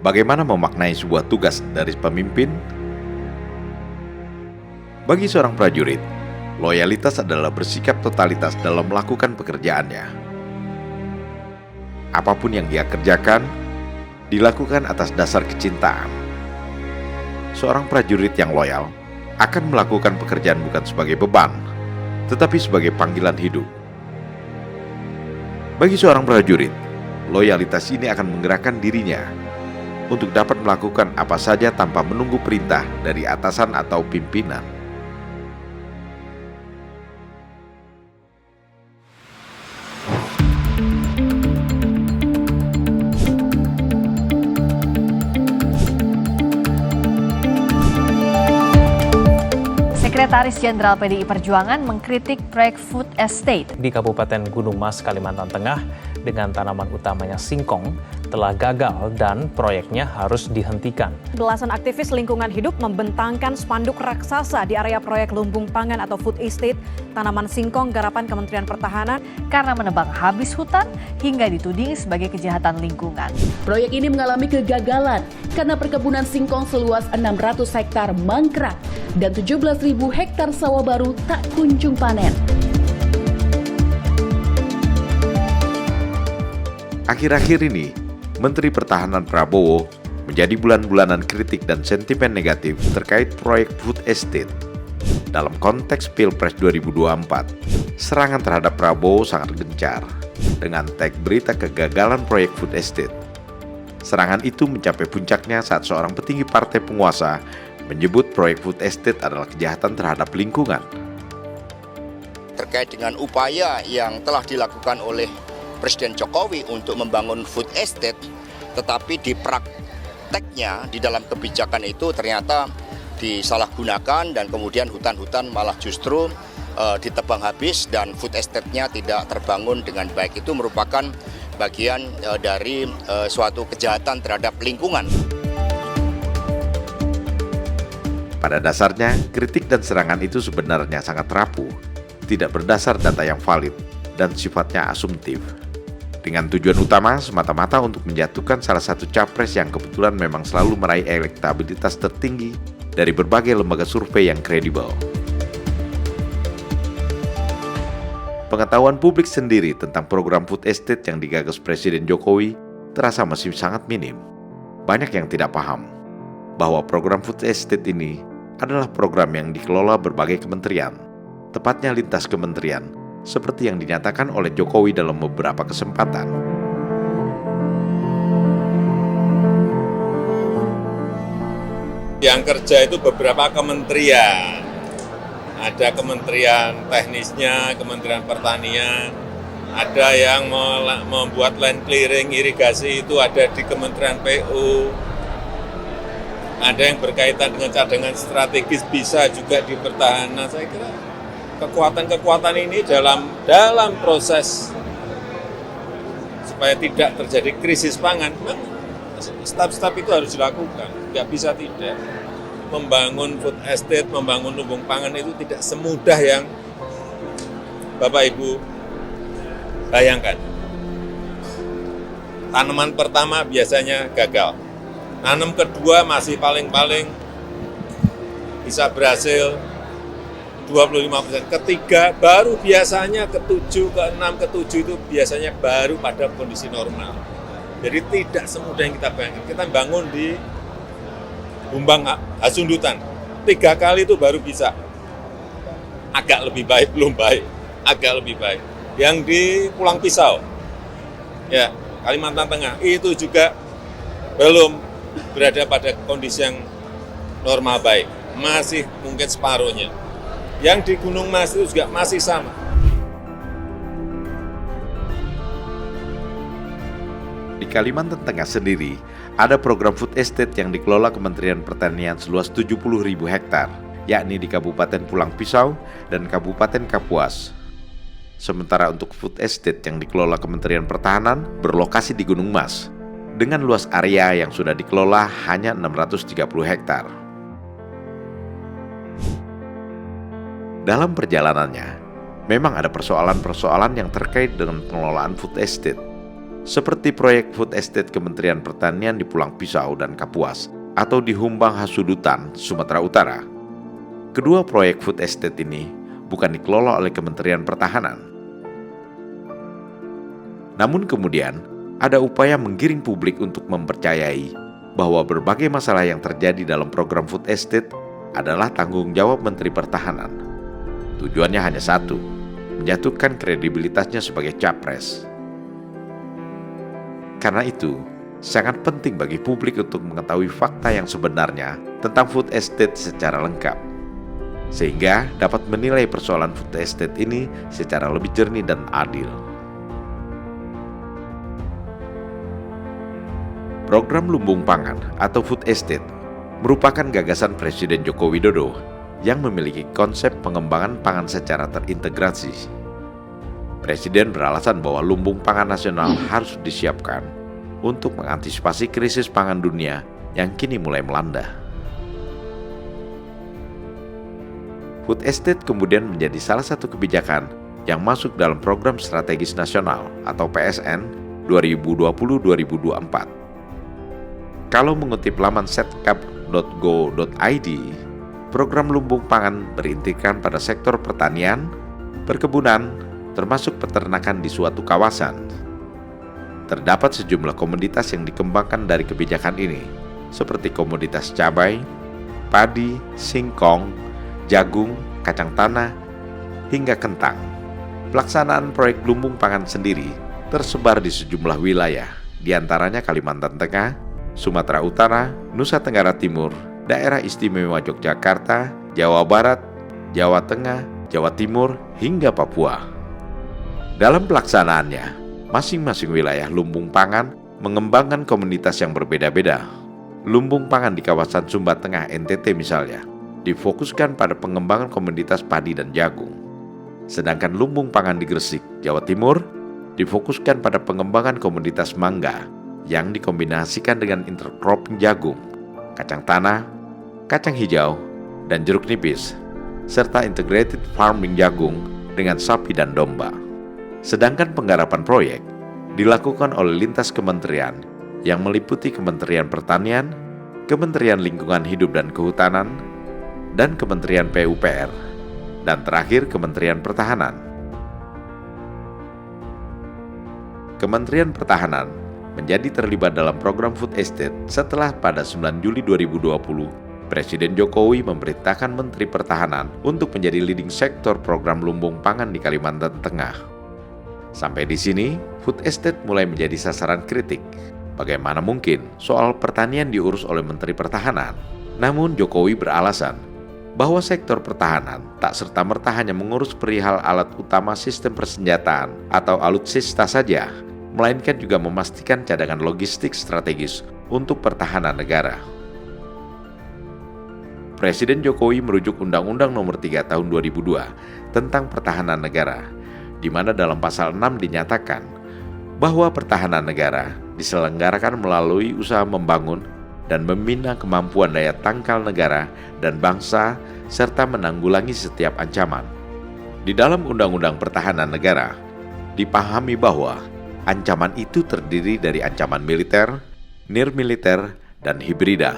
Bagaimana memaknai sebuah tugas dari pemimpin? Bagi seorang prajurit, loyalitas adalah bersikap totalitas dalam melakukan pekerjaannya. Apapun yang dia kerjakan, dilakukan atas dasar kecintaan. Seorang prajurit yang loyal akan melakukan pekerjaan bukan sebagai beban, tetapi sebagai panggilan hidup. Bagi seorang prajurit, loyalitas ini akan menggerakkan dirinya untuk dapat melakukan apa saja tanpa menunggu perintah dari atasan atau pimpinan. Sekretaris Jenderal PDI Perjuangan mengkritik proyek food estate di Kabupaten Gunung Mas, Kalimantan Tengah dengan tanaman utamanya singkong telah gagal dan proyeknya harus dihentikan. Belasan aktivis lingkungan hidup membentangkan spanduk raksasa di area proyek lumbung pangan atau food estate tanaman singkong garapan Kementerian Pertahanan karena menebang habis hutan hingga dituding sebagai kejahatan lingkungan. Proyek ini mengalami kegagalan karena perkebunan singkong seluas 600 hektar mangkrak dan 17.000 hektar sawah baru tak kunjung panen. Akhir-akhir ini, Menteri Pertahanan Prabowo menjadi bulan-bulanan kritik dan sentimen negatif terkait proyek food estate. Dalam konteks Pilpres 2024, serangan terhadap Prabowo sangat gencar dengan tag berita kegagalan proyek food estate. Serangan itu mencapai puncaknya saat seorang petinggi partai penguasa menyebut proyek food estate adalah kejahatan terhadap lingkungan. Terkait dengan upaya yang telah dilakukan oleh Presiden Jokowi untuk membangun food estate, tetapi di prakteknya di dalam kebijakan itu ternyata disalahgunakan dan kemudian hutan-hutan malah justru ditebang habis dan food estate-nya tidak terbangun dengan baik. Itu merupakan bagian dari suatu kejahatan terhadap lingkungan. Pada dasarnya, kritik dan serangan itu sebenarnya sangat rapuh, tidak berdasar data yang valid, dan sifatnya asumtif. Dengan tujuan utama semata-mata untuk menjatuhkan salah satu capres yang kebetulan memang selalu meraih elektabilitas tertinggi dari berbagai lembaga survei yang kredibel. Pengetahuan publik sendiri tentang program food estate yang digagas Presiden Jokowi terasa masih sangat minim. Banyak yang tidak paham bahwa program food estate ini adalah program yang dikelola berbagai kementerian, tepatnya lintas kementerian, seperti yang dinyatakan oleh Jokowi dalam beberapa kesempatan. Yang kerja itu beberapa kementerian. Ada kementerian teknisnya, kementerian pertanian, ada yang membuat land clearing irigasi itu ada di Kementerian PU. Ada yang berkaitan dengan cadangan strategis bisa juga di pertahanan. Saya kira kekuatan-kekuatan ini dalam proses supaya tidak terjadi krisis pangan, step-step itu harus dilakukan, nggak bisa tidak. Membangun food estate, membangun lumbung pangan itu tidak semudah yang Bapak Ibu bayangkan. Tanaman pertama biasanya gagal, tanam kedua masih paling-paling bisa berhasil 25%, ketiga baru biasanya ke-7, ke-6, ke-7 itu biasanya baru pada kondisi normal. Jadi tidak semudah yang kita bayangkan. Kita bangun di Bumbang Hasundutan, 3 kali itu baru bisa. Agak lebih baik, belum baik, agak lebih baik. Yang di Pulang Pisau, ya Kalimantan Tengah, itu juga belum berada pada kondisi yang normal baik, masih mungkin separuhnya. Yang di Gunung Mas itu juga masih sama. Di Kalimantan Tengah sendiri, ada program food estate yang dikelola Kementerian Pertanian seluas 70.000 hektar, yakni di Kabupaten Pulang Pisau dan Kabupaten Kapuas. Sementara untuk food estate yang dikelola Kementerian Pertahanan berlokasi di Gunung Mas, dengan luas area yang sudah dikelola hanya 630 hektar. Dalam perjalanannya, memang ada persoalan-persoalan yang terkait dengan pengelolaan food estate. seperti proyek food estate Kementerian Pertanian di Pulang Pisau dan Kapuas atau di Humbang Hasudutan, Sumatera Utara. Kedua proyek food estate ini bukan dikelola oleh Kementerian Pertahanan. Namun kemudian, ada upaya menggiring publik untuk mempercayai bahwa berbagai masalah yang terjadi dalam program food estate adalah tanggung jawab Menteri Pertahanan. Tujuannya hanya satu, menjatuhkan kredibilitasnya sebagai capres. Karena itu, sangat penting bagi publik untuk mengetahui fakta yang sebenarnya tentang food estate secara lengkap, sehingga dapat menilai persoalan food estate ini secara lebih jernih dan adil. Program Lumbung Pangan atau Food Estate merupakan gagasan Presiden Joko Widodo yang memiliki konsep pengembangan pangan secara terintegrasi. Presiden beralasan bahwa lumbung pangan nasional harus disiapkan untuk mengantisipasi krisis pangan dunia yang kini mulai melanda. Food Estate kemudian menjadi salah satu kebijakan yang masuk dalam Program Strategis Nasional atau PSN 2020-2024. Kalau mengutip laman setkap.go.id, program lumbung pangan berintikan pada sektor pertanian, perkebunan, termasuk peternakan di suatu kawasan. Terdapat sejumlah komoditas yang dikembangkan dari kebijakan ini, seperti komoditas cabai, padi, singkong, jagung, kacang tanah, hingga kentang. Pelaksanaan proyek lumbung pangan sendiri tersebar di sejumlah wilayah, diantaranya Kalimantan Tengah, Sumatera Utara, Nusa Tenggara Timur, Daerah Istimewa Yogyakarta, Jawa Barat, Jawa Tengah, Jawa Timur, hingga Papua. Dalam pelaksanaannya, masing-masing wilayah lumbung pangan mengembangkan komunitas yang berbeda-beda. Lumbung pangan di kawasan Sumba Tengah NTT misalnya, difokuskan pada pengembangan komoditas padi dan jagung. Sedangkan lumbung pangan di Gresik, Jawa Timur, difokuskan pada pengembangan komoditas mangga yang dikombinasikan dengan intercropping jagung, kacang tanah, kacang hijau, dan jeruk nipis, serta integrated farming jagung dengan sapi dan domba. Sedangkan penggarapan proyek dilakukan oleh lintas kementerian yang meliputi Kementerian Pertanian, Kementerian Lingkungan Hidup dan Kehutanan, dan Kementerian PUPR, dan terakhir Kementerian Pertahanan. Kementerian Pertahanan menjadi terlibat dalam program Food Estate setelah pada 9 Juli 2020, Presiden Jokowi memerintahkan Menteri Pertahanan untuk menjadi leading sektor program lumbung pangan di Kalimantan Tengah. Sampai di sini, Food Estate mulai menjadi sasaran kritik. Bagaimana mungkin soal pertanian diurus oleh Menteri Pertahanan? Namun Jokowi beralasan bahwa sektor pertahanan tak serta-merta hanya mengurus perihal alat utama sistem persenjataan atau alutsista saja, melainkan juga memastikan cadangan logistik strategis untuk pertahanan negara. Presiden Jokowi merujuk Undang-Undang Nomor 3 Tahun 2002 tentang Pertahanan Negara, di mana dalam pasal 6 dinyatakan bahwa pertahanan negara diselenggarakan melalui usaha membangun dan membina kemampuan daya tangkal negara dan bangsa serta menanggulangi setiap ancaman. Di dalam Undang-Undang Pertahanan Negara, dipahami bahwa ancaman itu terdiri dari ancaman militer, nirmiliter, dan hibrida.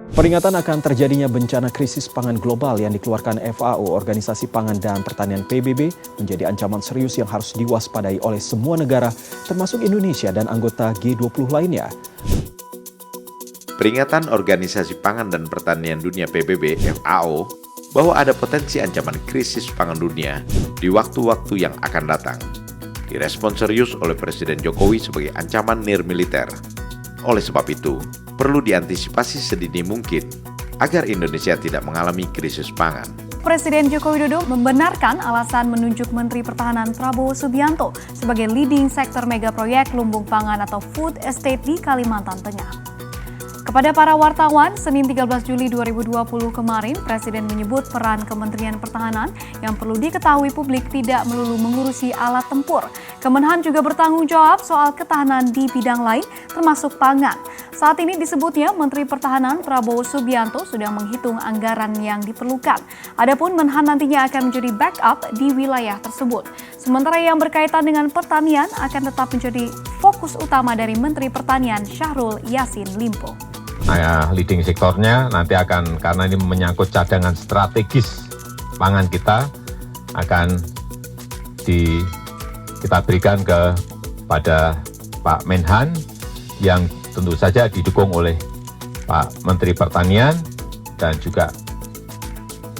Peringatan akan terjadinya bencana krisis pangan global yang dikeluarkan FAO, Organisasi Pangan dan Pertanian PBB, menjadi ancaman serius yang harus diwaspadai oleh semua negara, termasuk Indonesia dan anggota G20 lainnya. Peringatan Organisasi Pangan dan Pertanian Dunia PBB FAO bahwa ada potensi ancaman krisis pangan dunia di waktu-waktu yang akan datang direspon serius oleh Presiden Jokowi sebagai ancaman nirmiliter. Oleh sebab itu, perlu diantisipasi sedini mungkin agar Indonesia tidak mengalami krisis pangan. Presiden Joko Widodo membenarkan alasan menunjuk Menteri Pertahanan Prabowo Subianto sebagai leading sektor mega proyek lumbung pangan atau food estate di Kalimantan Tengah. Kepada para wartawan, Senin 13 Juli 2020 kemarin, Presiden menyebut peran Kementerian Pertahanan yang perlu diketahui publik tidak melulu mengurusi alat tempur. Kemenhan juga bertanggung jawab soal ketahanan di bidang lain, termasuk pangan. Saat ini disebutnya Menteri Pertahanan Prabowo Subianto sudah menghitung anggaran yang diperlukan. Adapun Menhan nantinya akan menjadi backup di wilayah tersebut. Sementara yang berkaitan dengan pertanian akan tetap menjadi fokus utama dari Menteri Pertanian Syahrul Yassin Limpo. Leading sektornya nanti akan, karena ini menyangkut cadangan strategis pangan kita, akan kita berikan kepada Pak Menhan yang tentu saja didukung oleh Pak Menteri Pertanian dan juga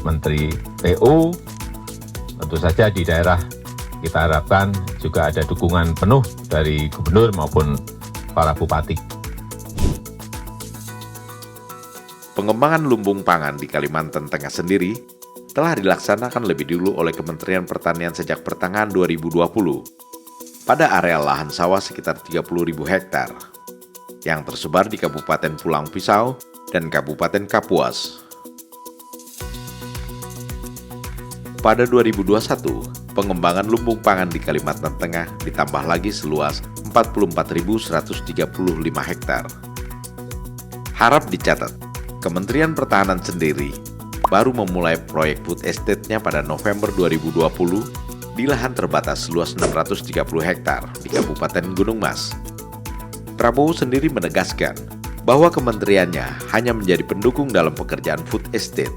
Menteri PU. Tentu saja di daerah kita harapkan juga ada dukungan penuh dari gubernur maupun para bupati. Pengembangan lumbung pangan di Kalimantan Tengah sendiri telah dilaksanakan lebih dulu oleh Kementerian Pertanian sejak pertengahan 2020 pada area lahan sawah sekitar 30.000 hektar yang tersebar di Kabupaten Pulang Pisau dan Kabupaten Kapuas. Pada 2021, pengembangan lumbung pangan di Kalimantan Tengah ditambah lagi seluas 44.135 hektar. Harap dicatat, Kementerian Pertahanan sendiri baru memulai proyek food estate-nya pada November 2020 di lahan terbatas seluas 630 hektar di Kabupaten Gunung Mas. Prabowo sendiri menegaskan bahwa kementeriannya hanya menjadi pendukung dalam pekerjaan food estate.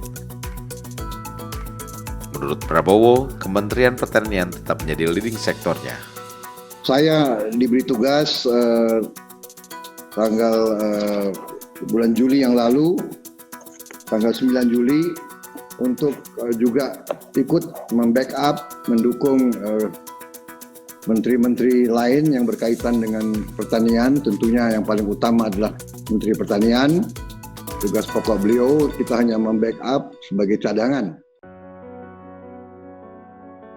Menurut Prabowo, Kementerian Pertanian tetap menjadi leading sektornya. Saya diberi tugas tanggal bulan Juli yang lalu, tanggal 9 Juli, untuk juga ikut membackup, mendukung menteri-menteri lain yang berkaitan dengan pertanian. Tentunya yang paling utama adalah Menteri Pertanian. Tugas pokok beliau, kita hanya membackup sebagai cadangan.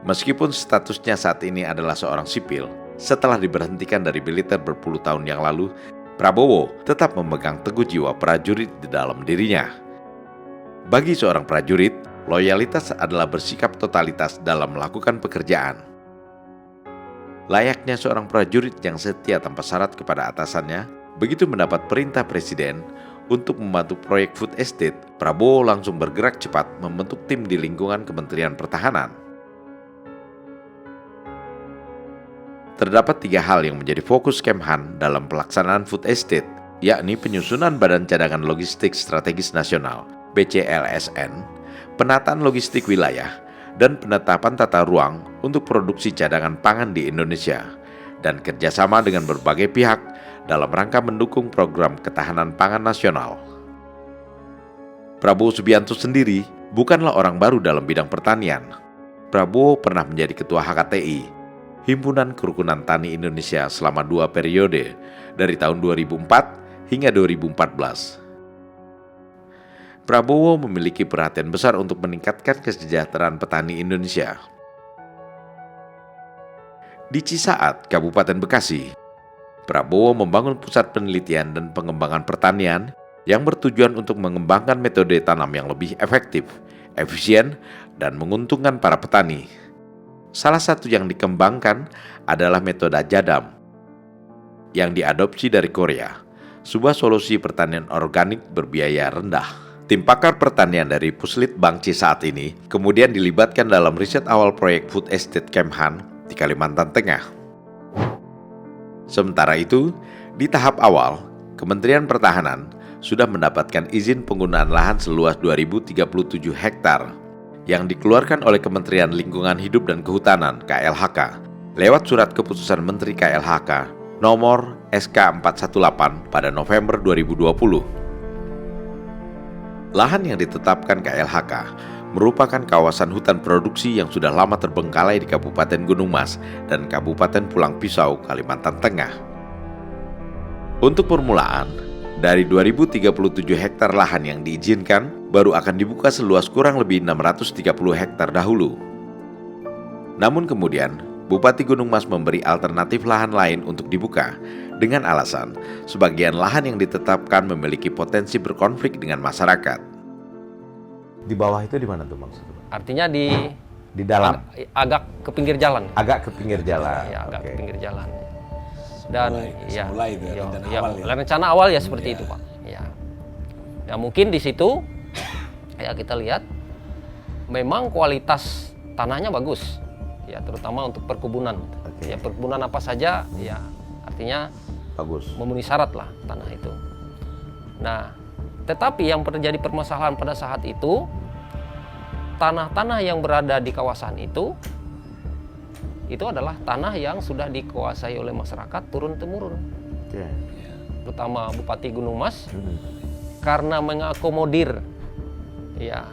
Meskipun statusnya saat ini adalah seorang sipil, setelah diberhentikan dari militer berpuluh tahun yang lalu, Prabowo tetap memegang teguh jiwa prajurit di dalam dirinya. Bagi seorang prajurit, loyalitas adalah bersikap totalitas dalam melakukan pekerjaan. Layaknya seorang prajurit yang setia tanpa syarat kepada atasannya, begitu mendapat perintah presiden untuk membantu proyek food estate, Prabowo langsung bergerak cepat membentuk tim di lingkungan Kementerian Pertahanan. Terdapat 3 hal yang menjadi fokus Kemhan dalam pelaksanaan food estate, yakni penyusunan Badan Cadangan Logistik Strategis Nasional (BCLSN), penataan logistik wilayah, dan penetapan tata ruang untuk produksi cadangan pangan di Indonesia, dan kerjasama dengan berbagai pihak dalam rangka mendukung program ketahanan pangan nasional. Prabowo Subianto sendiri bukanlah orang baru dalam bidang pertanian. Prabowo pernah menjadi Ketua HKTI, Himpunan Kerukunan Tani Indonesia, selama 2 periode, dari tahun 2004 hingga 2014. Prabowo memiliki perhatian besar untuk meningkatkan kesejahteraan petani Indonesia. Di Cisaat, Kabupaten Bekasi, Prabowo membangun pusat penelitian dan pengembangan pertanian yang bertujuan untuk mengembangkan metode tanam yang lebih efektif, efisien, dan menguntungkan para petani. Salah satu yang dikembangkan adalah metode jadam yang diadopsi dari Korea, sebuah solusi pertanian organik berbiaya rendah. Tim pakar pertanian dari Puslitbang Cisaat ini kemudian dilibatkan dalam riset awal proyek food estate Kemhan di Kalimantan Tengah. Sementara itu, di tahap awal, Kementerian Pertahanan sudah mendapatkan izin penggunaan lahan seluas 2.037 hektar yang dikeluarkan oleh Kementerian Lingkungan Hidup dan Kehutanan (KLHK) lewat Surat Keputusan Menteri KLHK nomor SK418 pada November 2020. Lahan yang ditetapkan KLHK merupakan kawasan hutan produksi yang sudah lama terbengkalai di Kabupaten Gunung Mas dan Kabupaten Pulang Pisau, Kalimantan Tengah. Untuk permulaan, dari 2.037 hektar lahan yang diizinkan, baru akan dibuka seluas kurang lebih 630 hektar dahulu. Namun kemudian, Bupati Gunung Mas memberi alternatif lahan lain untuk dibuka, dengan alasan sebagian lahan yang ditetapkan memiliki potensi berkonflik dengan masyarakat. Di bawah itu di mana tuh maksudnya? Artinya di dalam? Agak ke pinggir jalan. Agak ke pinggir jalan? Ya, agak ke pinggir jalan. Dan rencana awal ya seperti itu, Pak. Ya. Ya mungkin di situ ya kita lihat memang kualitas tanahnya bagus. Ya terutama untuk perkebunan. Ya perkebunan apa saja ya artinya bagus, memenuhi syarat lah tanah itu. Nah, tetapi yang terjadi permasalahan pada saat itu, tanah-tanah yang berada di kawasan itu adalah tanah yang sudah dikuasai oleh masyarakat turun-temurun. Okay. Terutama Bupati Gunung Mas, karena mengakomodir ya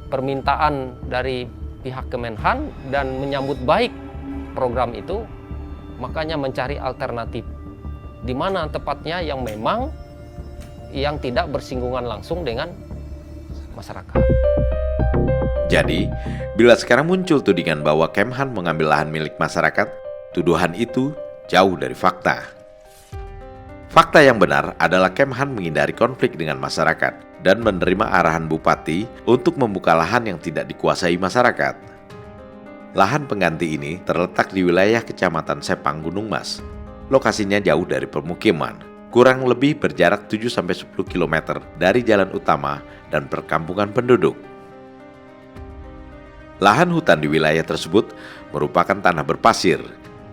permintaan dari pihak Kemenhan dan menyambut baik program itu, makanya mencari alternatif di mana tepatnya yang memang yang tidak bersinggungan langsung dengan masyarakat. Jadi, bila sekarang muncul tudingan bahwa Kemhan mengambil lahan milik masyarakat, tuduhan itu jauh dari fakta. Fakta yang benar adalah Kemhan menghindari konflik dengan masyarakat dan menerima arahan Bupati untuk membuka lahan yang tidak dikuasai masyarakat. Lahan pengganti ini terletak di wilayah Kecamatan Sepang, Gunung Mas. Lokasinya jauh dari permukiman, kurang lebih berjarak 7-10 km dari jalan utama dan perkampungan penduduk. Lahan hutan di wilayah tersebut merupakan tanah berpasir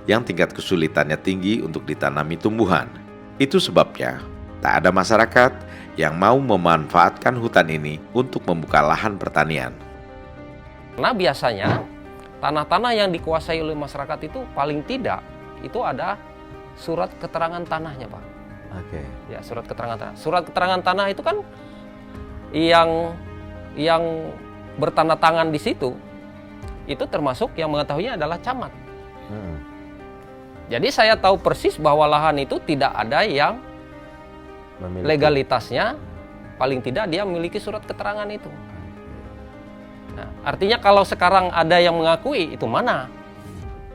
yang tingkat kesulitannya tinggi untuk ditanami tumbuhan. Itu sebabnya tak ada masyarakat yang mau memanfaatkan hutan ini untuk membuka lahan pertanian. Nah, biasanya tanah-tanah yang dikuasai oleh masyarakat itu paling tidak itu ada surat keterangan tanahnya, Pak. Oke. Ya, surat keterangan tanah. Surat keterangan tanah itu kan yang bertanda tangan di situ itu termasuk yang mengetahuinya adalah camat. Jadi saya tahu persis bahwa lahan itu tidak ada yang memiliki legalitasnya, paling tidak dia memiliki surat keterangan itu. Nah, artinya kalau sekarang ada yang mengakui, itu mana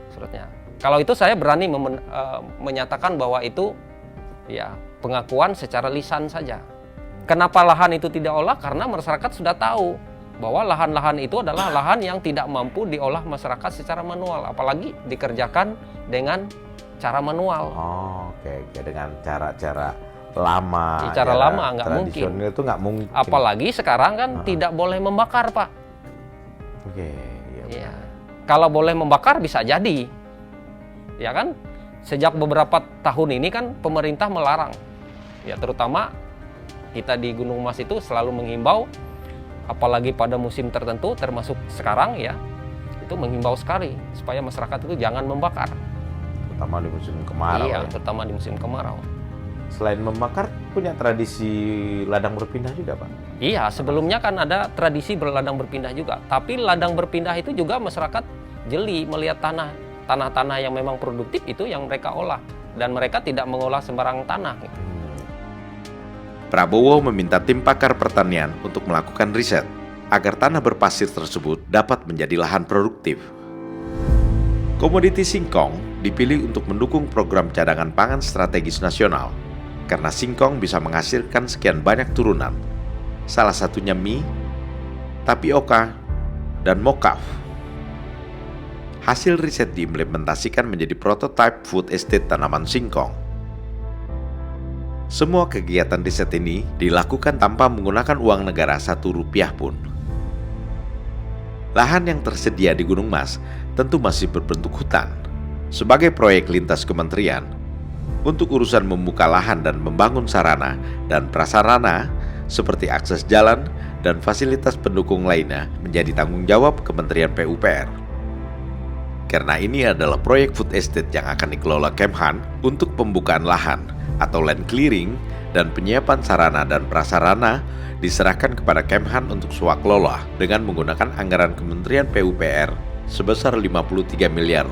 suratnya? Kalau itu saya berani menyatakan bahwa itu ya pengakuan secara lisan saja. Kenapa lahan itu tidak olah? Karena masyarakat sudah tahu bahwa lahan-lahan itu adalah lahan yang tidak mampu diolah masyarakat secara manual, apalagi dikerjakan dengan cara manual. Oh, oke. Dengan cara-cara lama. Cara lama nggak mungkin. Tradisional itu nggak mungkin. Apalagi sekarang kan tidak boleh membakar, Pak. Oke. Ya. Kalau boleh membakar bisa jadi, ya kan? Sejak beberapa tahun ini kan pemerintah melarang, ya terutama kita di Gunung Mas itu selalu menghimbau. Apalagi pada musim tertentu, termasuk sekarang ya, itu menghimbau sekali supaya masyarakat itu jangan membakar. Terutama di musim kemarau. Iya, terutama di musim kemarau. Selain membakar, punya tradisi ladang berpindah juga, Pak? Iya, sebelumnya kan ada tradisi berladang berpindah juga. Tapi ladang berpindah itu juga masyarakat jeli melihat tanah-tanah yang memang produktif itu yang mereka olah. Dan mereka tidak mengolah sembarang tanah. Prabowo meminta tim pakar pertanian untuk melakukan riset agar tanah berpasir tersebut dapat menjadi lahan produktif. Komoditi singkong dipilih untuk mendukung program cadangan pangan strategis nasional karena singkong bisa menghasilkan sekian banyak turunan, salah satunya mie, tapioka, dan mokaf. Hasil riset diimplementasikan menjadi prototipe food estate tanaman singkong. Semua kegiatan riset ini dilakukan tanpa menggunakan uang negara Rp1 pun. Lahan yang tersedia di Gunung Mas tentu masih berbentuk hutan. Sebagai proyek lintas kementerian, untuk urusan membuka lahan dan membangun sarana dan prasarana seperti akses jalan dan fasilitas pendukung lainnya menjadi tanggung jawab Kementerian PUPR. Karena ini adalah proyek food estate yang akan dikelola Kemhan untuk pembukaan lahan atau land clearing dan penyiapan sarana dan prasarana diserahkan kepada Kemhan untuk swaklola dengan menggunakan anggaran Kementerian PUPR sebesar Rp53 miliar.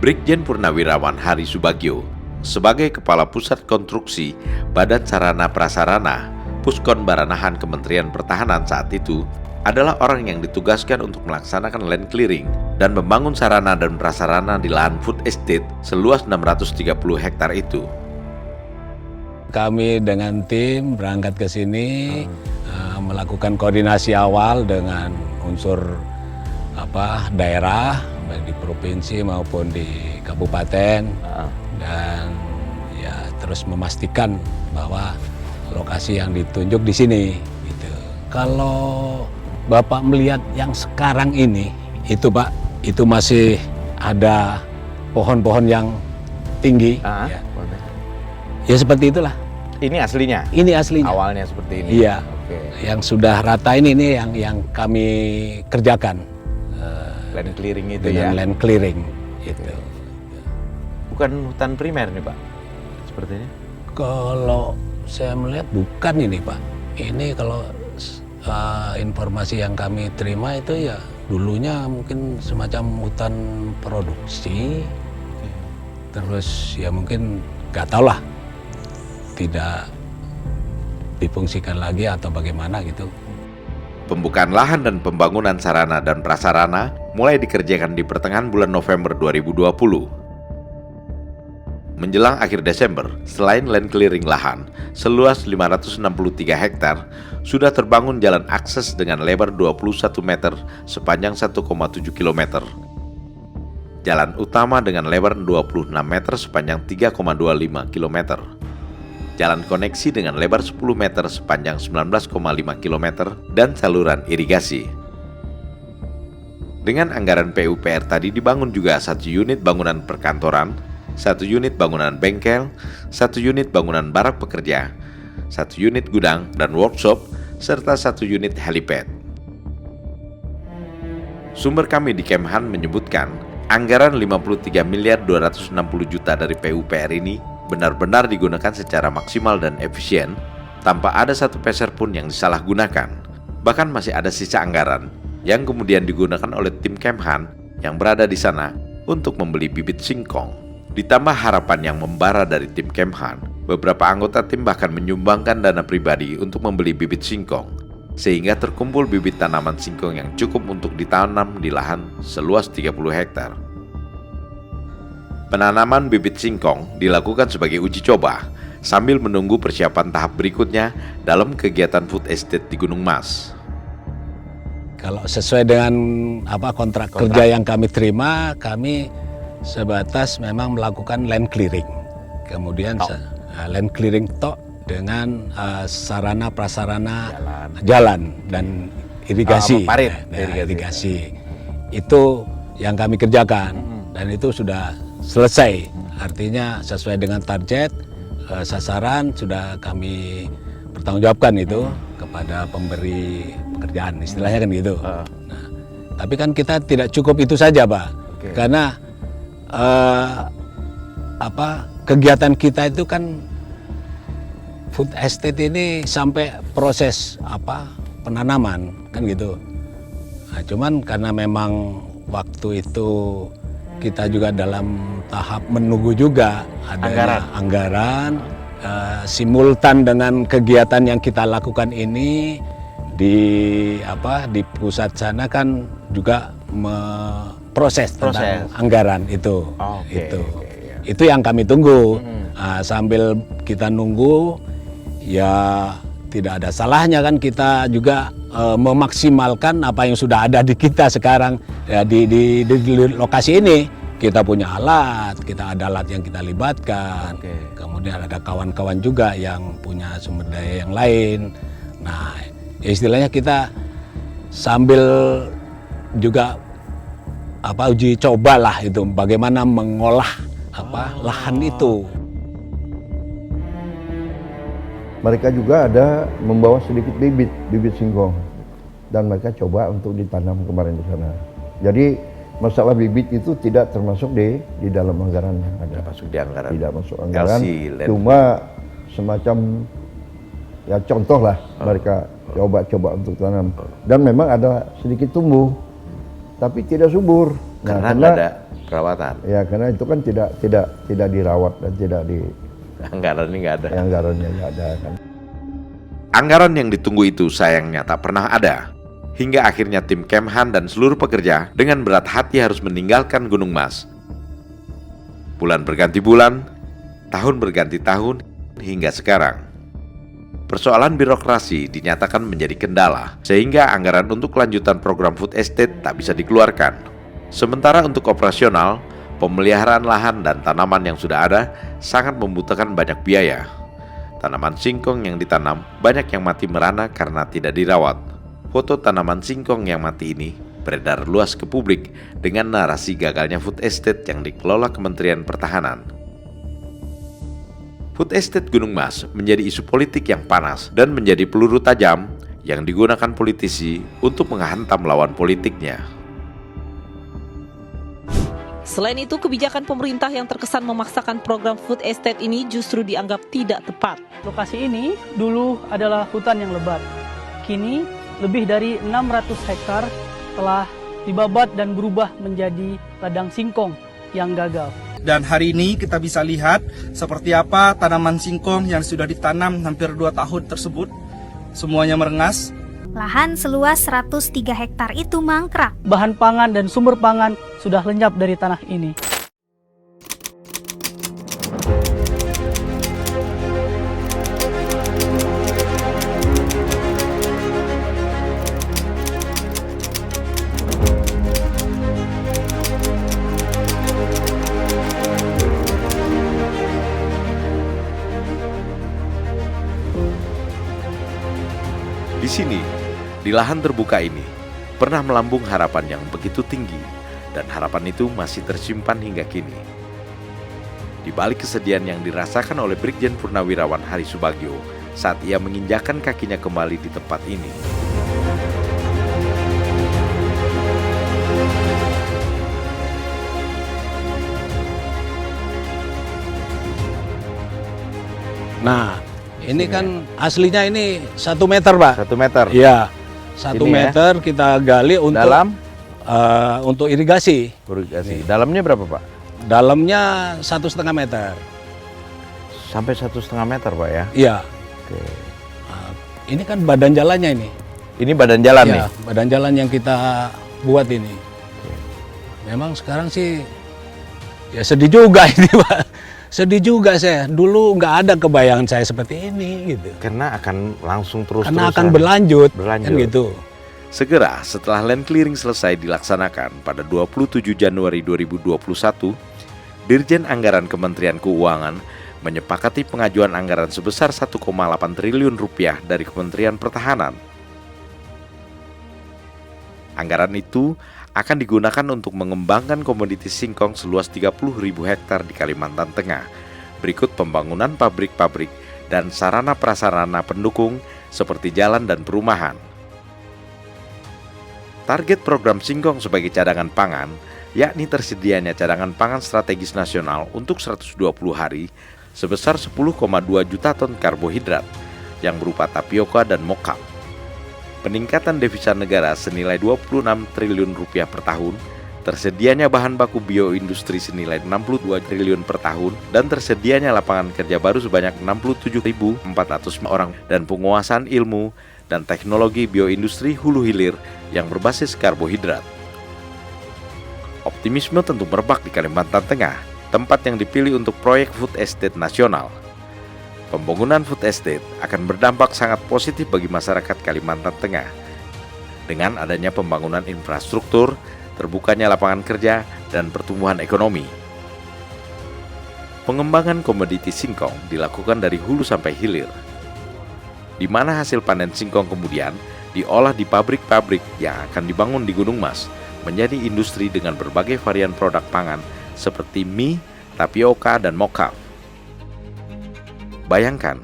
Brigjen Purnawirawan Hari Subagio sebagai Kepala Pusat Konstruksi Badan Sarana Prasarana Puskon Baranahan Kementerian Pertahanan saat itu adalah orang yang ditugaskan untuk melaksanakan land clearing dan membangun sarana dan prasarana di lahan food estate seluas 630 hektar itu. Kami dengan tim berangkat ke sini melakukan koordinasi awal dengan unsur daerah baik di provinsi maupun di kabupaten dan ya terus memastikan bahwa lokasi yang ditunjuk di sini. Gitu. Kalau Bapak melihat yang sekarang ini, itu Pak, itu masih ada pohon-pohon yang tinggi. Ya. Ya seperti itulah. Ini aslinya? Ini aslinya. Awalnya seperti ini? Iya. Yang sudah rata ini yang kami kerjakan. Land clearing itu dengan ya? Land clearing itu. Bukan hutan primer nih Pak? Sepertinya? Kalau saya melihat bukan ini Pak. Ini kalau informasi yang kami terima itu ya dulunya mungkin semacam hutan produksi. Terus ya mungkin nggak tahu lah, tidak difungsikan lagi atau bagaimana gitu. Pembukaan lahan dan pembangunan sarana dan prasarana mulai dikerjakan di pertengahan bulan November 2020. Menjelang akhir Desember, selain land clearing lahan, seluas 563 hektar, sudah terbangun jalan akses dengan lebar 21 meter sepanjang 1,7 km. Jalan utama dengan lebar 26 meter sepanjang 3,25 km. Jalan koneksi dengan lebar 10 meter sepanjang 19,5 km dan saluran irigasi. Dengan anggaran PUPR tadi dibangun juga 1 unit bangunan perkantoran, 1 unit bangunan bengkel, 1 unit bangunan barak pekerja, 1 unit gudang dan workshop, serta 1 unit helipad. Sumber kami di Kemhan menyebutkan anggaran 53 miliar 260 juta dari PUPR ini benar-benar digunakan secara maksimal dan efisien, tanpa ada satu peser pun yang disalahgunakan. Bahkan masih ada sisa anggaran yang kemudian digunakan oleh tim Kemhan yang berada di sana untuk membeli bibit singkong. Ditambah harapan yang membara dari tim Kemhan, beberapa anggota tim bahkan menyumbangkan dana pribadi untuk membeli bibit singkong, sehingga terkumpul bibit tanaman singkong yang cukup untuk ditanam di lahan seluas 30 hektar. Penanaman bibit singkong dilakukan sebagai uji coba sambil menunggu persiapan tahap berikutnya dalam kegiatan food estate di Gunung Mas. Kalau sesuai dengan kontrak kerja yang kami terima, kami sebatas memang melakukan land clearing. Kemudian land clearing tok dengan sarana prasarana jalan dan irigasi. Irigasi. Itu yang kami kerjakan dan itu sudah selesai, artinya sesuai dengan target, sasaran sudah kami pertanggungjawabkan itu kepada pemberi pekerjaan, istilahnya kan gitu. Nah, tapi kan kita tidak cukup itu saja, Pak, karena kegiatan kita itu kan food estate ini sampai proses penanaman kan gitu. Nah, cuman karena memang waktu itu kita juga dalam tahap menunggu juga adanya anggaran simultan dengan kegiatan yang kita lakukan ini di pusat sana kan juga proses tentang anggaran itu. Itu yang kami tunggu. Sambil kita nunggu ya tidak ada salahnya kan kita juga memaksimalkan apa yang sudah ada di kita sekarang ya, di lokasi ini. Kita punya alat, kita ada alat yang kita libatkan, kemudian ada kawan-kawan juga yang punya sumber daya yang lain. Nah, ya istilahnya kita sambil juga uji coba lah itu bagaimana mengolah lahan itu. Mereka juga ada membawa sedikit bibit singkong dan mereka coba untuk ditanam kemarin di sana. Jadi masalah bibit itu tidak termasuk di dalam anggaran yang ada. Tidak masuk anggaran. Cuma semacam ya contoh lah mereka coba untuk tanam dan memang ada sedikit tumbuh tapi tidak subur. Karena ada perawatan. Ya karena itu kan tidak dirawat dan tidak di anggarannya nggak ada. Anggarannya nggak ada kan. Anggaran yang ditunggu itu sayangnya tak pernah ada. Hingga akhirnya tim Kemhan dan seluruh pekerja dengan berat hati harus meninggalkan Gunung Mas. Bulan berganti bulan, tahun berganti tahun, hingga sekarang. Persoalan birokrasi dinyatakan menjadi kendala, sehingga anggaran untuk kelanjutan program food estate tak bisa dikeluarkan. Sementara untuk operasional, pemeliharaan lahan dan tanaman yang sudah ada sangat membutuhkan banyak biaya. Tanaman singkong yang ditanam banyak yang mati merana karena tidak dirawat. Foto tanaman singkong yang mati ini beredar luas ke publik dengan narasi gagalnya food estate yang dikelola Kementerian Pertahanan. Food estate Gunung Mas menjadi isu politik yang panas dan menjadi peluru tajam yang digunakan politisi untuk menghantam lawan politiknya. Selain itu, kebijakan pemerintah yang terkesan memaksakan program food estate ini justru dianggap tidak tepat. Lokasi ini dulu adalah hutan yang lebat. Kini lebih dari 600 hektar telah dibabat dan berubah menjadi ladang singkong yang gagal. Dan hari ini kita bisa lihat seperti apa tanaman singkong yang sudah ditanam hampir 2 tahun tersebut. Semuanya merengas. Lahan seluas 103 hektar itu mangkrak. Bahan pangan dan sumber pangan sudah lenyap dari tanah ini. Di sini, di lahan terbuka ini, pernah melambung harapan yang begitu tinggi, dan harapan itu masih tersimpan hingga kini. Di balik kesedihan yang dirasakan oleh Brigjen Purnawirawan Hari Subagio saat ia menginjakkan kakinya kembali di tempat ini. Nah, ini kan aslinya ini 1 meter, Pak. 1 meter? Iya, 1 meter kita gali untuk dalam untuk irigasi. Irigasi. Dalamnya berapa, Pak? Dalamnya 1,5 meter. Sampai 1,5 meter, Pak ya? Iya. Oke. Ini kan badan jalannya ini. Ini badan jalan nih? Badan jalan yang kita buat ini. Memang sekarang sih ya sedih juga ini, Pak. Sedih juga saya. Dulu nggak ada kebayangan saya seperti ini gitu. Karena akan langsung terus-terusan. Karena akan berlanjut. Kan gitu. Segera setelah land clearing selesai dilaksanakan pada 27 Januari 2021, Dirjen Anggaran Kementerian Keuangan menyepakati pengajuan anggaran sebesar 1,8 triliun rupiah dari Kementerian Pertahanan. Anggaran itu akan digunakan untuk mengembangkan komoditi singkong seluas 30.000 hektar di Kalimantan Tengah, berikut pembangunan pabrik-pabrik dan sarana-prasarana pendukung seperti jalan dan perumahan. Target program singkong sebagai cadangan pangan, yakni tersedianya cadangan pangan strategis nasional untuk 120 hari sebesar 10,2 juta ton karbohidrat yang berupa tapioka dan mocha. Peningkatan devisa negara senilai 26 triliun rupiah per tahun, tersedianya bahan baku bioindustri senilai 62 triliun per tahun, dan tersedianya lapangan kerja baru sebanyak 67.400 orang, dan penguasaan ilmu dan teknologi bioindustri hulu hilir yang berbasis karbohidrat. Optimisme tentu merebak di Kalimantan Tengah, tempat yang dipilih untuk proyek food estate nasional. Pembangunan food estate akan berdampak sangat positif bagi masyarakat Kalimantan Tengah. Dengan adanya pembangunan infrastruktur, terbukanya lapangan kerja, dan pertumbuhan ekonomi. Pengembangan komoditi singkong dilakukan dari hulu sampai hilir, di mana hasil panen singkong kemudian diolah di pabrik-pabrik yang akan dibangun di Gunung Mas menjadi industri dengan berbagai varian produk pangan seperti mie, tapioka, dan mocha. Bayangkan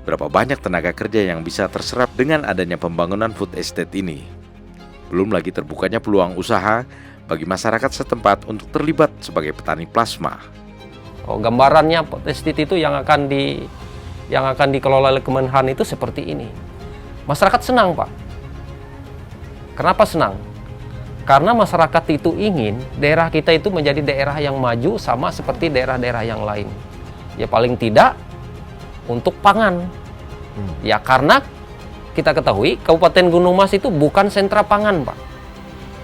berapa banyak tenaga kerja yang bisa terserap dengan adanya pembangunan food estate ini. Belum lagi terbukanya peluang usaha bagi masyarakat setempat untuk terlibat sebagai petani plasma. Gambarannya food estate itu yang akan dikelola oleh Kemenhan itu seperti ini. Masyarakat senang, Pak. Kenapa senang? Karena masyarakat itu ingin daerah kita itu menjadi daerah yang maju sama seperti daerah-daerah yang lain. Ya paling tidak untuk pangan. Ya karena kita ketahui Kabupaten Gunung Mas itu bukan sentra pangan, Pak.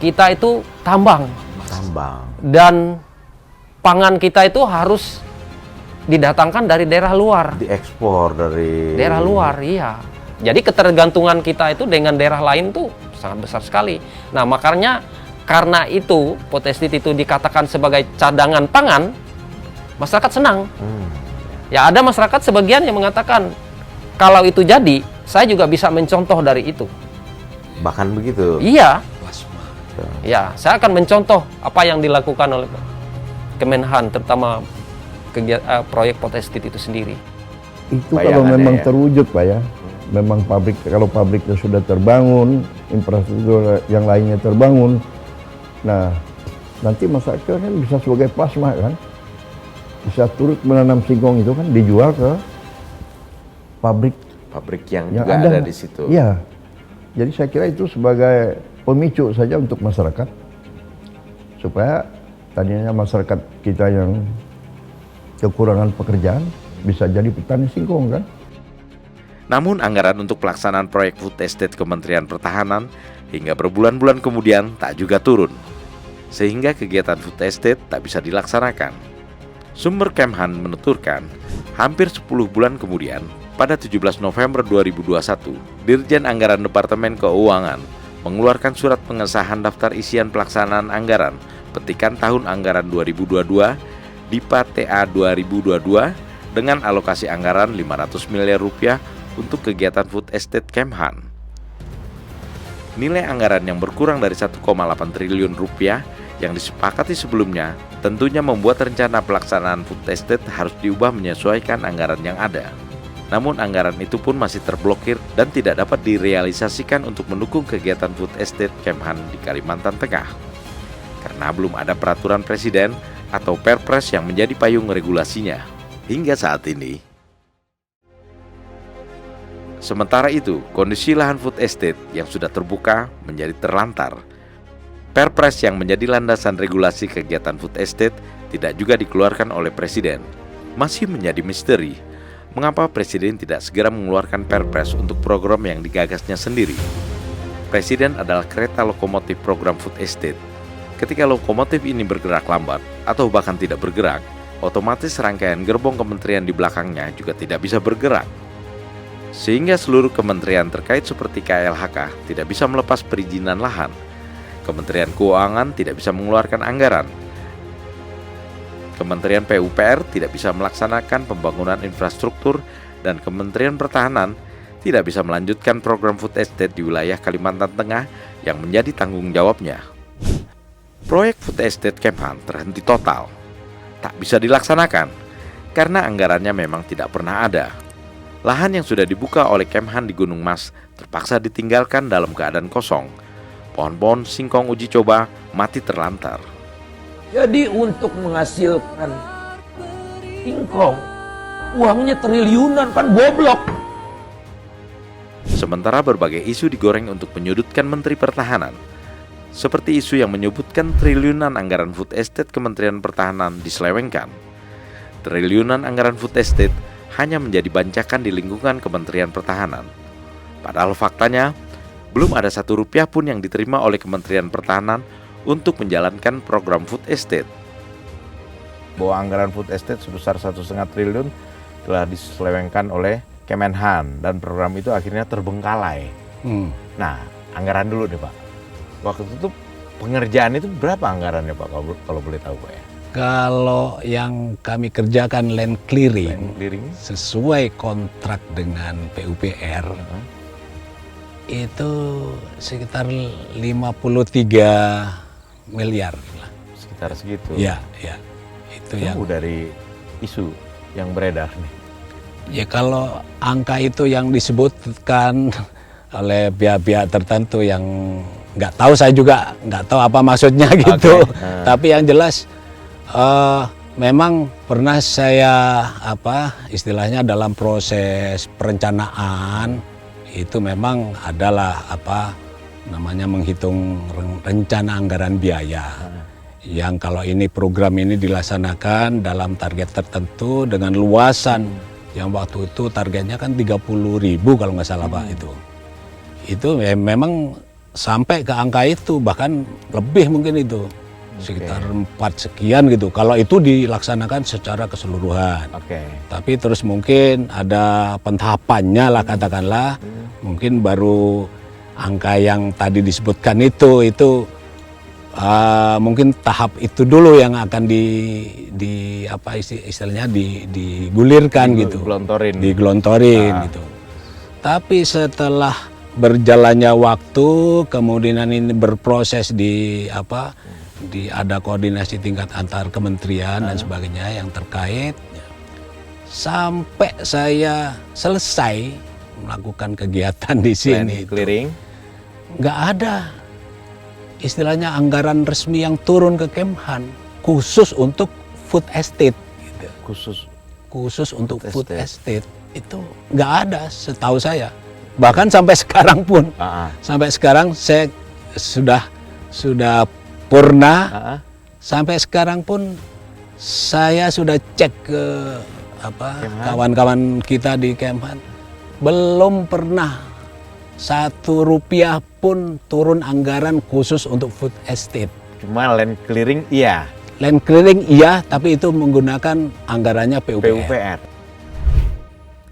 Kita itu tambang. Dan pangan kita itu harus didatangkan dari daerah luar. Diekspor dari daerah luar, iya. Jadi ketergantungan kita itu dengan daerah lain tuh sangat besar sekali. Nah, makanya karena itu food estate itu dikatakan sebagai cadangan pangan, masyarakat senang. Ya ada masyarakat sebagian yang mengatakan kalau itu jadi, saya juga bisa mencontoh dari itu. Bahkan begitu? Iya. Ya, saya akan mencontoh apa yang dilakukan oleh Kemenhan, terutama proyek food estate itu sendiri. Itu kalau memang terwujud Pak ya, memang kalau pabriknya sudah terbangun, infrastruktur yang lainnya terbangun, nah nanti masyarakatnya bisa sebagai plasma kan, bisa turut menanam singkong itu kan dijual ke pabrik yang juga ada di situ. Iya, jadi saya kira itu sebagai pemicu saja untuk masyarakat supaya tadinya masyarakat kita yang kekurangan pekerjaan bisa jadi petani singkong kan. Namun anggaran untuk pelaksanaan proyek food estate Kementerian Pertahanan hingga berbulan-bulan kemudian tak juga turun, sehingga kegiatan food estate tak bisa dilaksanakan. Sumber Kemhan menuturkan, hampir 10 bulan kemudian, pada 17 November 2021, Dirjen Anggaran Departemen Keuangan mengeluarkan surat pengesahan daftar isian pelaksanaan anggaran petikan tahun anggaran 2022 DIPA TA 2022 dengan alokasi anggaran 500 miliar rupiah untuk kegiatan food estate Kemhan. Nilai anggaran yang berkurang dari 1,8 triliun rupiah yang disepakati sebelumnya tentunya membuat rencana pelaksanaan food estate harus diubah menyesuaikan anggaran yang ada. Namun anggaran itu pun masih terblokir dan tidak dapat direalisasikan untuk mendukung kegiatan food estate Kemhan di Kalimantan Tengah. Karena belum ada peraturan presiden atau Perpres yang menjadi payung regulasinya hingga saat ini. Sementara itu, kondisi lahan food estate yang sudah terbuka menjadi terlantar. Perpres yang menjadi landasan regulasi kegiatan food estate tidak juga dikeluarkan oleh presiden. Masih menjadi misteri mengapa Presiden tidak segera mengeluarkan Perpres untuk program yang digagasnya sendiri. Presiden adalah kereta lokomotif program food estate. Ketika lokomotif ini bergerak lambat atau bahkan tidak bergerak, otomatis rangkaian gerbong kementerian di belakangnya juga tidak bisa bergerak. Sehingga seluruh kementerian terkait seperti KLHK tidak bisa melepas perizinan lahan. Kementerian Keuangan tidak bisa mengeluarkan anggaran. Kementerian PUPR tidak bisa melaksanakan pembangunan infrastruktur dan Kementerian Pertahanan tidak bisa melanjutkan program food estate di wilayah Kalimantan Tengah yang menjadi tanggung jawabnya. Proyek food estate Kemhan terhenti total, tak bisa dilaksanakan karena anggarannya memang tidak pernah ada. Lahan yang sudah dibuka oleh Kemhan di Gunung Mas terpaksa ditinggalkan dalam keadaan kosong. Pohon-pohon singkong uji coba mati terlantar. Jadi untuk menghasilkan singkong, uangnya triliunan, kan goblok. Sementara berbagai isu digoreng untuk menyudutkan Menteri Pertahanan. Seperti isu yang menyebutkan triliunan anggaran food estate Kementerian Pertahanan diselewengkan. Triliunan anggaran food estate hanya menjadi bancakan di lingkungan Kementerian Pertahanan. Padahal faktanya, belum ada 1 rupiah pun yang diterima oleh Kementerian Pertahanan untuk menjalankan program food estate. Bahwa anggaran food estate sebesar 1,5 triliun telah diselewengkan oleh Kemenhan dan program itu akhirnya terbengkalai. Nah, anggaran dulu deh Pak. Waktu itu pengerjaan itu berapa anggarannya Pak kalau boleh tahu Pak ya? Kalau yang kami kerjakan land clearing sesuai kontrak dengan PUPR itu sekitar 53 miliar lah. Sekitar segitu. Ya. Itu yang dari isu yang beredar nih. Ya kalau angka itu yang disebutkan oleh pihak-pihak tertentu yang nggak tahu, saya juga nggak tahu apa maksudnya gitu. Tapi yang jelas memang pernah saya istilahnya dalam proses perencanaan itu memang adalah menghitung rencana anggaran biaya. Yang kalau ini program ini dilaksanakan dalam target tertentu dengan luasan yang waktu itu targetnya kan 30.000 kalau nggak salah Pak itu. Itu memang sampai ke angka itu, bahkan lebih mungkin itu. Sekitar 4 sekian gitu. Kalau itu dilaksanakan secara keseluruhan. Tapi terus mungkin ada pentahapannya lah katakanlah. Mungkin baru angka yang tadi disebutkan itu mungkin tahap itu dulu yang akan istilahnya digulirkan gitu. Digelontorin gitu. Tapi setelah berjalannya waktu, kemudian ini berproses di ada koordinasi tingkat antar kementerian dan sebagainya yang terkait, sampai saya selesai melakukan kegiatan di sini. Clearing? Nggak ada istilahnya anggaran resmi yang turun ke Kemhan khusus untuk food estate. Gitu. Khusus untuk food estate itu nggak ada setahu saya. Bahkan sampai sekarang pun, sampai sekarang saya sudah purna. Sampai sekarang pun saya sudah cek ke kawan-kawan kita di Kemhan, belum pernah Rp1 pun turun anggaran khusus untuk food estate. Cuma land clearing iya. Land clearing iya, tapi itu menggunakan anggarannya PUPR.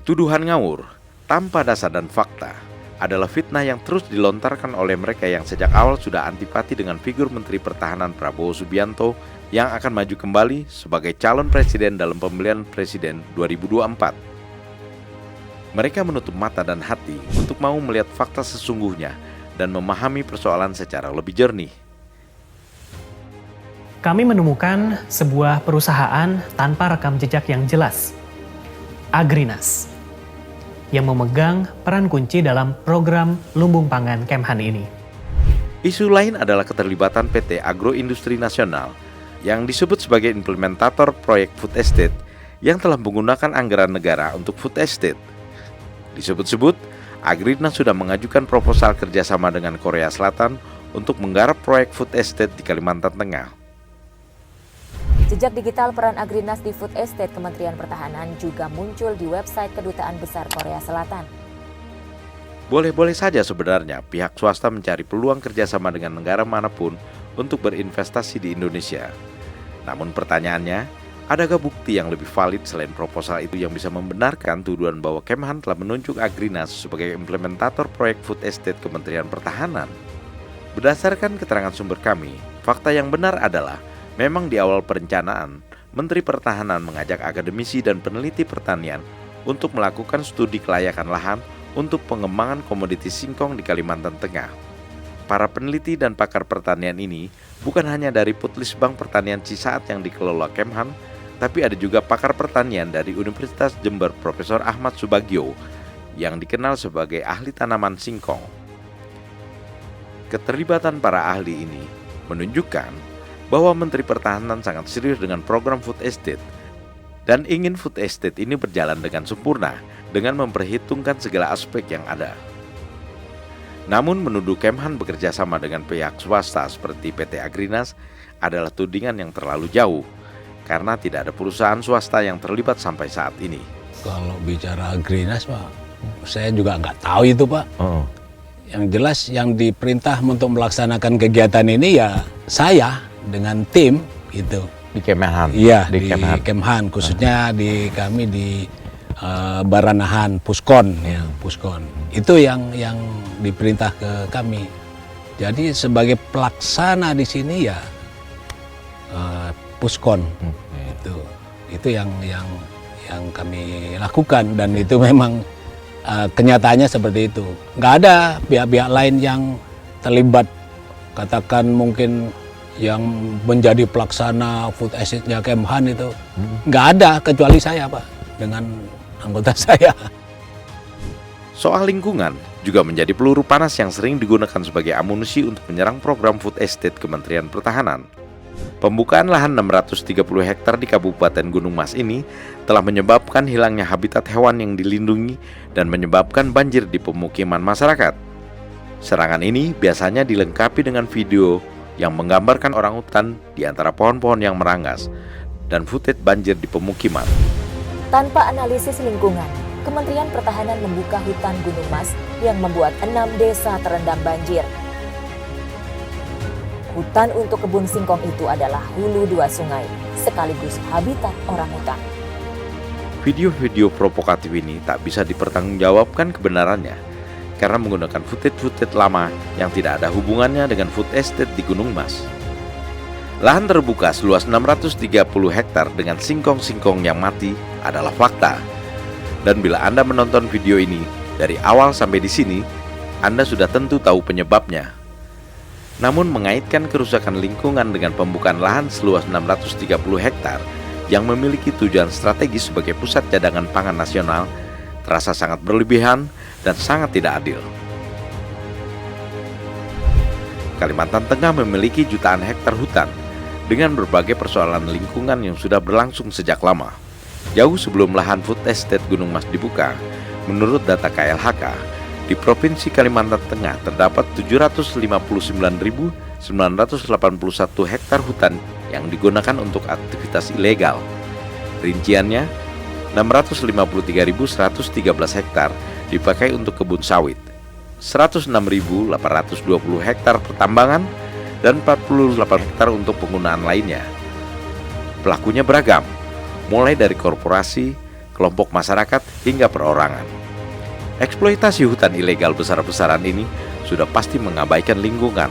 Tuduhan ngawur, tanpa dasar dan fakta, adalah fitnah yang terus dilontarkan oleh mereka yang sejak awal sudah antipati dengan figur Menteri Pertahanan Prabowo Subianto yang akan maju kembali sebagai calon presiden dalam pemilihan presiden 2024. Mereka menutup mata dan hati untuk mau melihat fakta sesungguhnya dan memahami persoalan secara lebih jernih. Kami menemukan sebuah perusahaan tanpa rekam jejak yang jelas, Agrinas, yang memegang peran kunci dalam program lumbung pangan Kemhan ini. Isu lain adalah keterlibatan PT Agroindustri Nasional yang disebut sebagai implementator proyek food estate yang telah menggunakan anggaran negara untuk food estate. Disebut-sebut, Agrinas sudah mengajukan proposal kerjasama dengan Korea Selatan untuk menggarap proyek food estate di Kalimantan Tengah. Jejak digital peran Agrinas di food estate Kementerian Pertahanan juga muncul di website Kedutaan Besar Korea Selatan. Boleh-boleh saja sebenarnya pihak swasta mencari peluang kerjasama dengan negara manapun untuk berinvestasi di Indonesia. Namun pertanyaannya, adakah bukti yang lebih valid selain proposal itu yang bisa membenarkan tuduhan bahwa Kemhan telah menunjuk Agrinas sebagai implementator proyek food estate Kementerian Pertahanan? Berdasarkan keterangan sumber kami, fakta yang benar adalah memang di awal perencanaan, Menteri Pertahanan mengajak akademisi dan peneliti pertanian untuk melakukan studi kelayakan lahan untuk pengembangan komoditi singkong di Kalimantan Tengah. Para peneliti dan pakar pertanian ini bukan hanya dari Putlisbang Pertanian Cisaat yang dikelola Kemhan, tapi ada juga pakar pertanian dari Universitas Jember Profesor Ahmad Subagio yang dikenal sebagai ahli tanaman singkong. Keterlibatan para ahli ini menunjukkan bahwa Menteri Pertahanan sangat serius dengan program food estate dan ingin food estate ini berjalan dengan sempurna dengan memperhitungkan segala aspek yang ada. Namun menuduh Kemhan bekerja sama dengan pihak swasta seperti PT Agrinas adalah tudingan yang terlalu jauh, karena tidak ada perusahaan swasta yang terlibat sampai saat ini. Kalau bicara Agrinas, Pak, saya juga nggak tahu itu, Pak. Yang jelas yang diperintah untuk melaksanakan kegiatan ini ya saya dengan tim gitu. Di Kemhan? Iya, di Kemhan, khususnya di kami di Baranahan, Puskon, ya, Puskon. Itu yang diperintah ke kami. Jadi sebagai pelaksana di sini ya Puskon. Itu yang kami lakukan dan itu memang kenyataannya seperti itu. Nggak ada pihak-pihak lain yang terlibat, katakan mungkin yang menjadi pelaksana food estate-nya Kemhan itu nggak ada kecuali saya, Pak, dengan anggota saya. Soal lingkungan juga menjadi peluru panas yang sering digunakan sebagai amunisi untuk menyerang program food estate Kementerian Pertahanan. Pembukaan lahan 630 hektar di Kabupaten Gunung Mas ini telah menyebabkan hilangnya habitat hewan yang dilindungi dan menyebabkan banjir di pemukiman masyarakat. Serangan ini biasanya dilengkapi dengan video yang menggambarkan orangutan di antara pohon-pohon yang merangas dan footage banjir di pemukiman. Tanpa analisis lingkungan, Kementerian Pertahanan membuka hutan Gunung Mas yang membuat 6 desa terendam banjir. Hutan untuk kebun singkong itu adalah hulu 2 sungai, sekaligus habitat orangutan. Video-video provokatif ini tak bisa dipertanggungjawabkan kebenarannya karena menggunakan footage lama yang tidak ada hubungannya dengan food estate di Gunung Mas. Lahan terbuka seluas 630 hektar dengan singkong-singkong yang mati adalah fakta. Dan bila Anda menonton video ini dari awal sampai di sini, Anda sudah tentu tahu penyebabnya. Namun mengaitkan kerusakan lingkungan dengan pembukaan lahan seluas 630 hektar yang memiliki tujuan strategis sebagai pusat cadangan pangan nasional terasa sangat berlebihan dan sangat tidak adil. Kalimantan Tengah memiliki jutaan hektar hutan dengan berbagai persoalan lingkungan yang sudah berlangsung sejak lama. Jauh sebelum lahan food estate Gunung Mas dibuka, menurut data KLHK, di Provinsi Kalimantan Tengah terdapat 759.981 hektar hutan yang digunakan untuk aktivitas ilegal. Rinciannya, 653.113 hektar dipakai untuk kebun sawit, 106.820 hektar pertambangan, dan 48 hektar untuk penggunaan lainnya. Pelakunya beragam, mulai dari korporasi, kelompok masyarakat, hingga perorangan. Eksploitasi hutan ilegal besar-besaran ini sudah pasti mengabaikan lingkungan,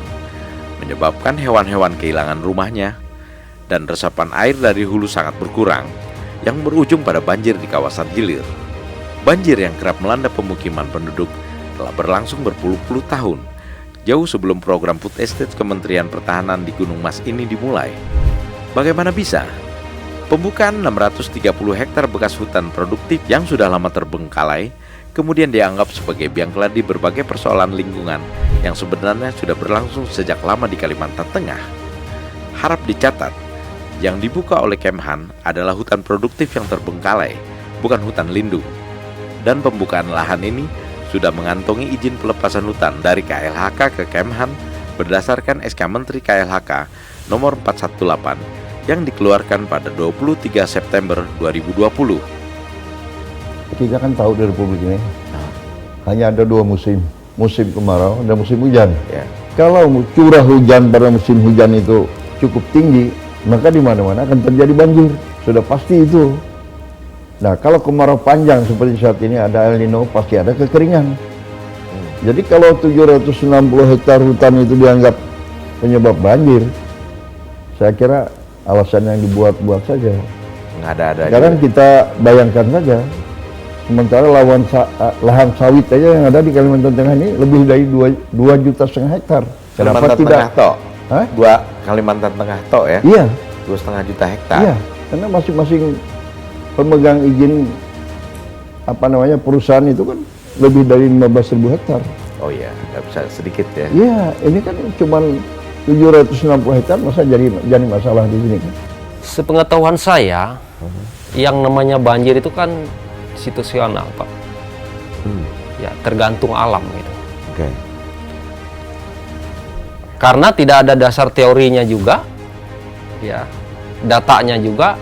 menyebabkan hewan-hewan kehilangan rumahnya, dan resapan air dari hulu sangat berkurang, yang berujung pada banjir di kawasan hilir. Banjir yang kerap melanda pemukiman penduduk telah berlangsung berpuluh-puluh tahun, jauh sebelum program food estate Kementerian Pertahanan di Gunung Mas ini dimulai. Bagaimana bisa? Pembukaan 630 hektar bekas hutan produktif yang sudah lama terbengkalai kemudian dianggap sebagai biang keladi berbagai persoalan lingkungan yang sebenarnya sudah berlangsung sejak lama di Kalimantan Tengah. Harap dicatat, yang dibuka oleh Kemhan adalah hutan produktif yang terbengkalai, bukan hutan lindung. Dan pembukaan lahan ini sudah mengantongi izin pelepasan hutan dari KLHK ke Kemhan berdasarkan SK Menteri KLHK nomor 418 yang dikeluarkan pada 23 September 2020. Kita kan tahu di Republik ini hanya ada dua musim, musim kemarau dan musim hujan. Kalau curah hujan pada musim hujan itu cukup tinggi, maka di mana-mana akan terjadi banjir, sudah pasti itu. Nah, kalau kemarau panjang seperti saat ini ada El Nino, pasti ada kekeringan. Jadi kalau 760 hektar hutan itu dianggap penyebab banjir, saya kira alasan yang dibuat-buat saja. Nggak ada. Sekarang kita bayangkan saja, sementara lahan sawit aja yang ada di Kalimantan Tengah ini lebih dari 2,5 juta hektar. Kenapa Kalimantan tidak? Tengah toh? Kalimantan Tengah toh ya? Iya. 2,5 juta hektar. Iya, karena masing-masing pemegang izin perusahaan itu kan lebih dari 15.000 hektar. Oh iya, nggak bisa sedikit ya? Iya, ini kan cuma 760 hektar, masa jadi masalah di sini kan? Sepengetahuan saya, yang namanya banjir itu kan situasional, Pak. Ya, tergantung alam gitu. Oke. Karena tidak ada dasar teorinya juga, ya, datanya juga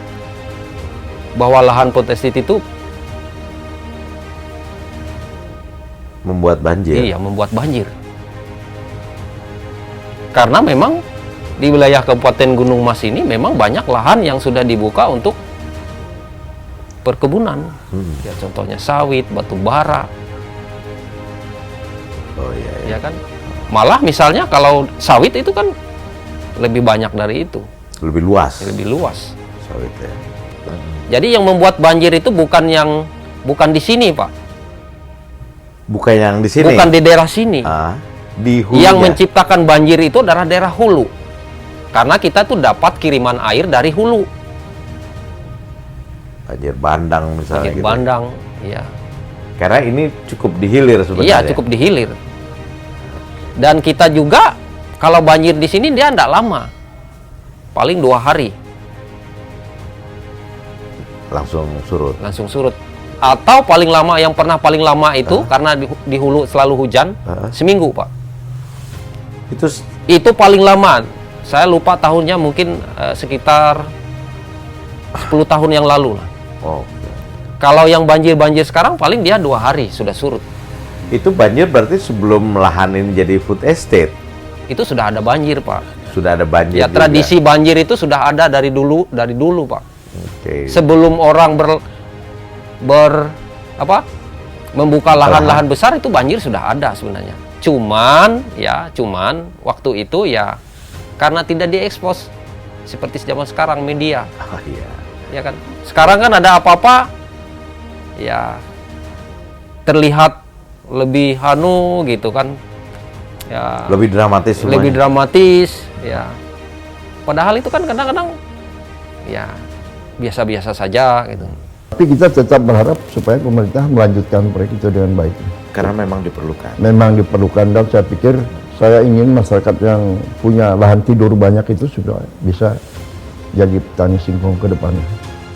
bahwa lahan food estate itu membuat banjir. Iya, membuat banjir. Karena memang di wilayah Kabupaten Gunung Mas ini memang banyak lahan yang sudah dibuka untuk perkebunan. Ya, contohnya sawit, batu bara. Oh iya. Ya kan? Malah misalnya kalau sawit itu kan lebih banyak dari itu. Lebih luas. Lebih luas. Sawit ya. Jadi yang membuat banjir itu bukan di sini, Pak. Bukan yang di sini. Bukan di daerah sini. Di hulunya. Yang menciptakan banjir itu adalah daerah hulu. Karena kita tuh dapat kiriman air dari hulu. Banjir bandang misalnya. Banjir bandang, iya. Karena ini cukup di hilir sebenarnya. Iya, cukup di hilir. Dan kita juga kalau banjir di sini dia tidak lama, paling 2 hari. Langsung surut. Langsung surut. Atau paling lama, yang pernah paling lama itu karena di hulu selalu hujan, seminggu, Pak. Itu paling lama. Saya lupa tahunnya, mungkin sekitar 10 tahun yang lalu lah. Kalau yang banjir sekarang paling dia 2 hari sudah surut. Itu banjir berarti sebelum lahan ini jadi food estate? Itu sudah ada banjir, Pak. Sudah ada banjir. Ya, tradisi banjir itu sudah ada dari dulu, Pak. Sebelum orang membuka lahan-lahan besar itu banjir sudah ada sebenarnya. Cuman waktu itu ya karena tidak diekspos seperti zaman sekarang media. Oh iya. Ya kan. Sekarang kan ada apa-apa ya terlihat lebih gitu kan. Ya, lebih dramatis semuanya. Lebih dramatis, ya. Padahal itu kan kadang-kadang ya biasa-biasa saja gitu. Tapi kita tetap berharap supaya pemerintah melanjutkan proyek itu dengan baik. Karena memang diperlukan. Memang diperlukan, dan saya pikir saya ingin masyarakat yang punya lahan tidur banyak itu sudah bisa jadi petani singkong ke depannya.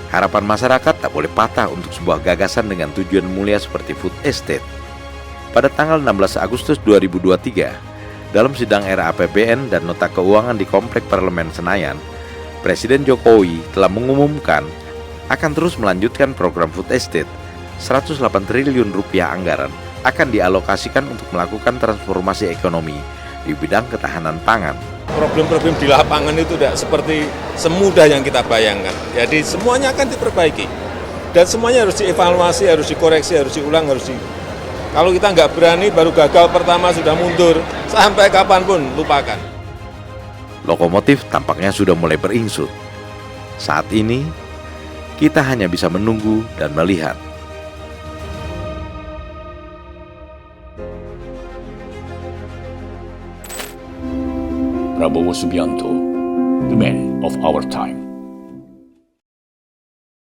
Harapan masyarakat tak boleh patah untuk sebuah gagasan dengan tujuan mulia seperti food estate. Pada tanggal 16 Agustus 2023, dalam sidang RAPBN dan nota keuangan di Komplek Parlemen Senayan, Presiden Jokowi telah mengumumkan akan terus melanjutkan program food estate. 108 triliun rupiah anggaran akan dialokasikan untuk melakukan transformasi ekonomi di bidang ketahanan pangan. Problem-problem di lapangan itu tidak seperti semudah yang kita bayangkan. Jadi semuanya akan diperbaiki. Dan semuanya harus dievaluasi, harus dikoreksi, harus diulang, Kalau kita nggak berani, baru gagal pertama sudah mundur. Sampai kapanpun, lupakan. Lokomotif tampaknya sudah mulai beringsut. Saat ini, kita hanya bisa menunggu dan melihat. Prabowo Subianto, the man of our time.